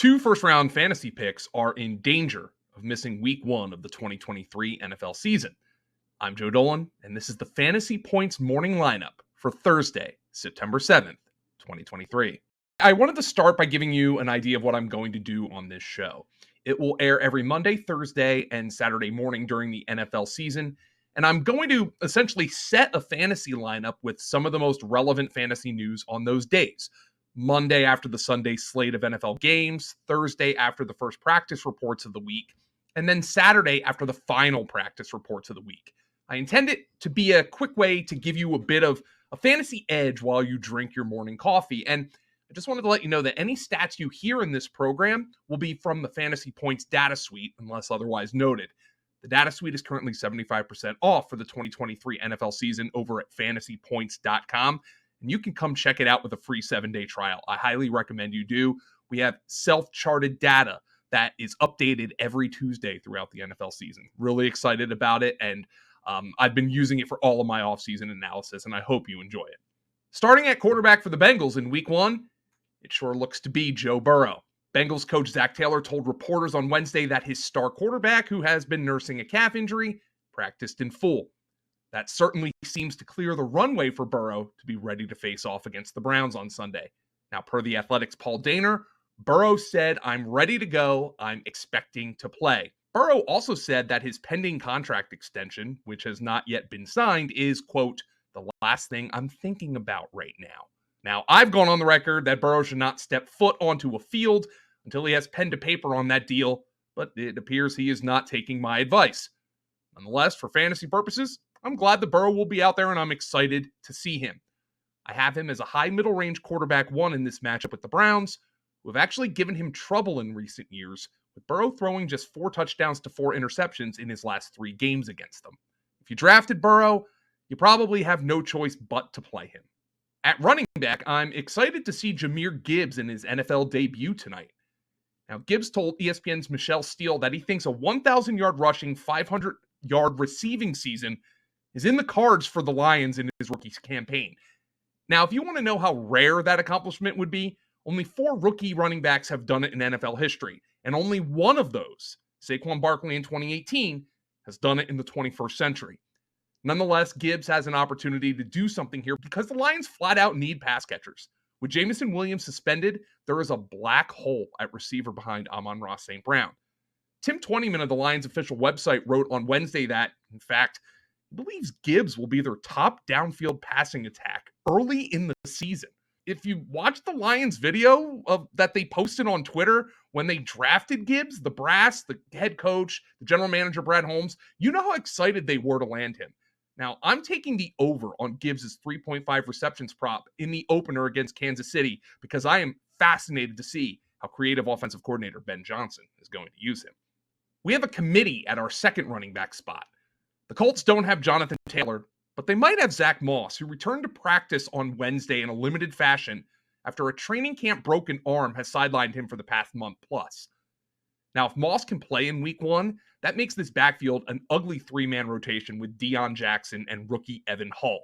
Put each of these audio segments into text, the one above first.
Two first-round fantasy picks are in danger of missing week 1 of the 2023 NFL season. I'm Joe Dolan, and this is the Fantasy Points morning lineup for Thursday, September 7th, 2023. I wanted to start by giving you an idea of what I'm going to do on this show. It will air every Monday, Thursday, and Saturday morning during the NFL season, and I'm going to essentially set a fantasy lineup with some of the most relevant fantasy news on those days. Monday after the Sunday slate of NFL games, Thursday after the first practice reports of the week, and then Saturday after the final practice reports of the week. I intend it to be a quick way to give you a bit of a fantasy edge while you drink your morning coffee. And I just wanted to let you know that any stats you hear in this program will be from the Fantasy Points data suite, unless otherwise noted. The data suite is currently 75% off for the 2023 NFL season over at fantasypoints.com. And you can come check it out with a free 7-day trial. I highly recommend you do. We have self-charted data that is updated every Tuesday throughout the NFL season. Really excited about it, and I've been using it for all of my offseason analysis, and I hope you enjoy it. Starting at quarterback for the Bengals in week 1, it sure looks to be Joe Burrow. Bengals coach Zach Taylor told reporters on Wednesday that his star quarterback, who has been nursing a calf injury, practiced in full. That certainly seems to clear the runway for Burrow to be ready to face off against the Browns on Sunday. Now, per The Athletic's Paul Dehner, Burrow said, "I'm ready to go. I'm expecting to play." Burrow also said that his pending contract extension, which has not yet been signed, is, quote, "the last thing I'm thinking about right now." Now, I've gone on the record that Burrow should not step foot onto a field until he has pen to paper on that deal, but it appears he is not taking my advice. Nonetheless, for fantasy purposes, I'm glad that Burrow will be out there, and I'm excited to see him. I have him as a high middle range quarterback 1 in this matchup with the Browns, who have actually given him trouble in recent years, with Burrow throwing just 4 touchdowns to 4 interceptions in his last 3 games against them. If you drafted Burrow, you probably have no choice but to play him. At running back, I'm excited to see Jameer Gibbs in his NFL debut tonight. Now, Gibbs told ESPN's Michelle Steele that he thinks a 1,000-yard rushing, 500-yard receiving season is in the cards for the Lions in his rookie campaign. Now, if you want to know how rare that accomplishment would be, only 4 rookie running backs have done it in NFL history, and only one of those, Saquon Barkley in 2018, has done it in the 21st century. Nonetheless, Gibbs has an opportunity to do something here because the Lions flat out need pass catchers. With Jameson Williams suspended, there is a black hole at receiver behind Amon-Ra St. Brown. Tim Twentyman of the Lions official website wrote on Wednesday that, in fact, he believes Gibbs will be their top downfield passing attack early in the season. If you watch the Lions video that they posted on Twitter when they drafted Gibbs, the brass, the head coach, the general manager, Brad Holmes, you know how excited they were to land him. Now, I'm taking the over on Gibbs' 3.5 receptions prop in the opener against Kansas City because I am fascinated to see how creative offensive coordinator Ben Johnson is going to use him. We have a committee at our second running back spot. The Colts don't have Jonathan Taylor, but they might have Zach Moss, who returned to practice on Wednesday in a limited fashion after a training camp broken arm has sidelined him for the past month plus. Now, if Moss can play in week 1, that makes this backfield an ugly 3-man rotation with Deion Jackson and rookie Evan Hull.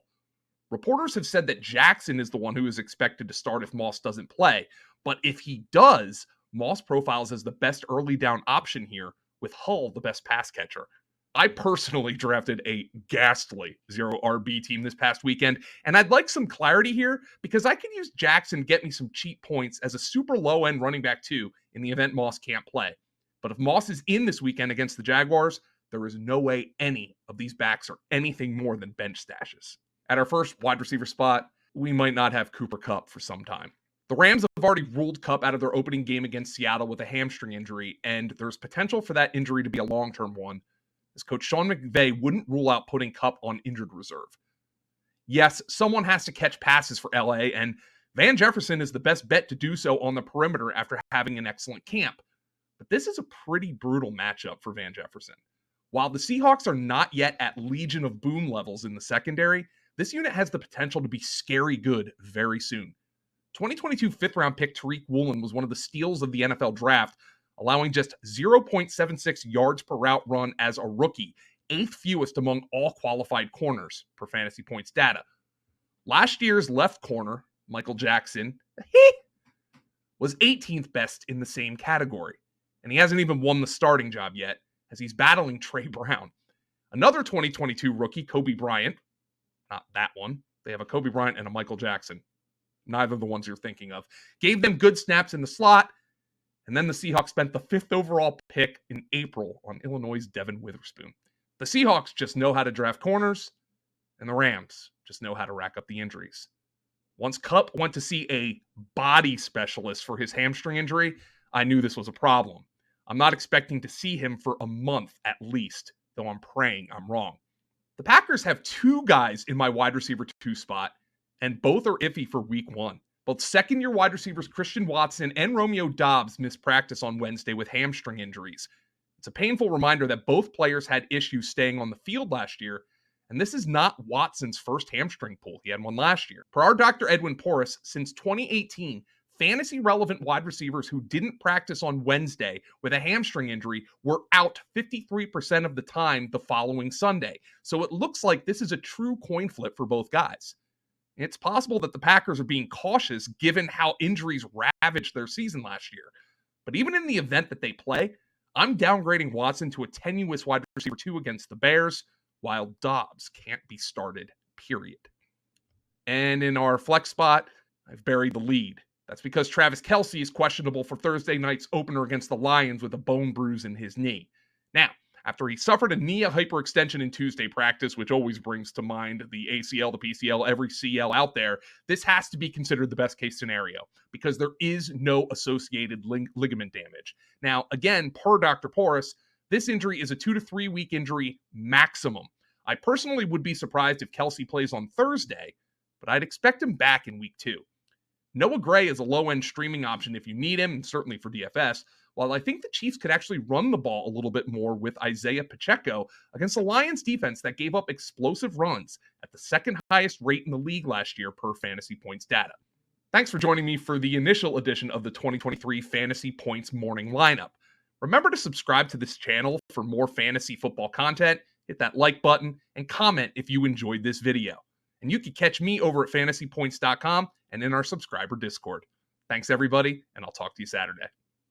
Reporters have said that Jackson is the one who is expected to start if Moss doesn't play, but if he does, Moss profiles as the best early down option here, with Hull the best pass catcher. I personally drafted a ghastly 0 RB team this past weekend, and I'd like some clarity here because I could use Jackson to get me some cheap points as a super low-end running back too in the event Moss can't play. But if Moss is in this weekend against the Jaguars, there is no way any of these backs are anything more than bench stashes. At our first wide receiver spot, we might not have Cooper Kupp for some time. The Rams have already ruled Kupp out of their opening game against Seattle with a hamstring injury, and there's potential for that injury to be a long-term one, as Coach Sean McVay wouldn't rule out putting Kupp on injured reserve. Yes, someone has to catch passes for LA, and Van Jefferson is the best bet to do so on the perimeter after having an excellent camp. But this is a pretty brutal matchup for Van Jefferson. While the Seahawks are not yet at Legion of Boom levels in the secondary, this unit has the potential to be scary good very soon. 2022 fifth-round pick Tariq Woolen was one of the steals of the NFL draft, allowing just 0.76 yards per route run as a rookie, 8th fewest among all qualified corners per Fantasy Points data. Last year's left corner, Michael Jackson, was 18th best in the same category. And he hasn't even won the starting job yet, as he's battling Trey Brown. Another 2022 rookie, Kobe Bryant, not that one. They have a Kobe Bryant and a Michael Jackson. Neither of the ones you're thinking of. Gave them good snaps in the slot, and then the Seahawks spent the 5th overall pick in April on Illinois' Devin Witherspoon. The Seahawks just know how to draft corners, and the Rams just know how to rack up the injuries. Once Kupp went to see a body specialist for his hamstring injury, I knew this was a problem. I'm not expecting to see him for a month at least, though I'm praying I'm wrong. The Packers have 2 guys in my wide receiver 2 spot, and both are iffy for week 1. Both second-year wide receivers Christian Watson and Romeo Doubs missed practice on Wednesday with hamstring injuries. It's a painful reminder that both players had issues staying on the field last year, and this is not Watson's first hamstring pull. He had one last year. Per our Dr. Edwin Porras, since 2018, fantasy-relevant wide receivers who didn't practice on Wednesday with a hamstring injury were out 53% of the time the following Sunday. So it looks like this is a true coin flip for both guys. It's possible that the Packers are being cautious given how injuries ravaged their season last year. But even in the event that they play, I'm downgrading Watson to a tenuous wide receiver 2 against the Bears, while Doubs can't be started, period. And in our flex spot, I've buried the lead. That's because Travis Kelce is questionable for Thursday night's opener against the Lions with a bone bruise in his knee. Now, after he suffered a knee hyperextension in Tuesday practice, which always brings to mind the ACL, the PCL, every CL out there, this has to be considered the best case scenario because there is no associated ligament damage. Now, again, per Dr. Porras, this injury is a 2 to 3 week injury maximum. I personally would be surprised if Kelce plays on Thursday, but I'd expect him back in week 2. Noah Gray is a low-end streaming option if you need him, and certainly for DFS, while I think the Chiefs could actually run the ball a little bit more with Isaiah Pacheco against the Lions defense that gave up explosive runs at the second highest rate in the league last year per Fantasy Points data. Thanks for joining me for the initial edition of the 2023 Fantasy Points Morning Lineup. Remember to subscribe to this channel for more fantasy football content, hit that like button, and comment if you enjoyed this video. And you can catch me over at fantasypoints.com and in our subscriber Discord. Thanks, everybody, and I'll talk to you Saturday.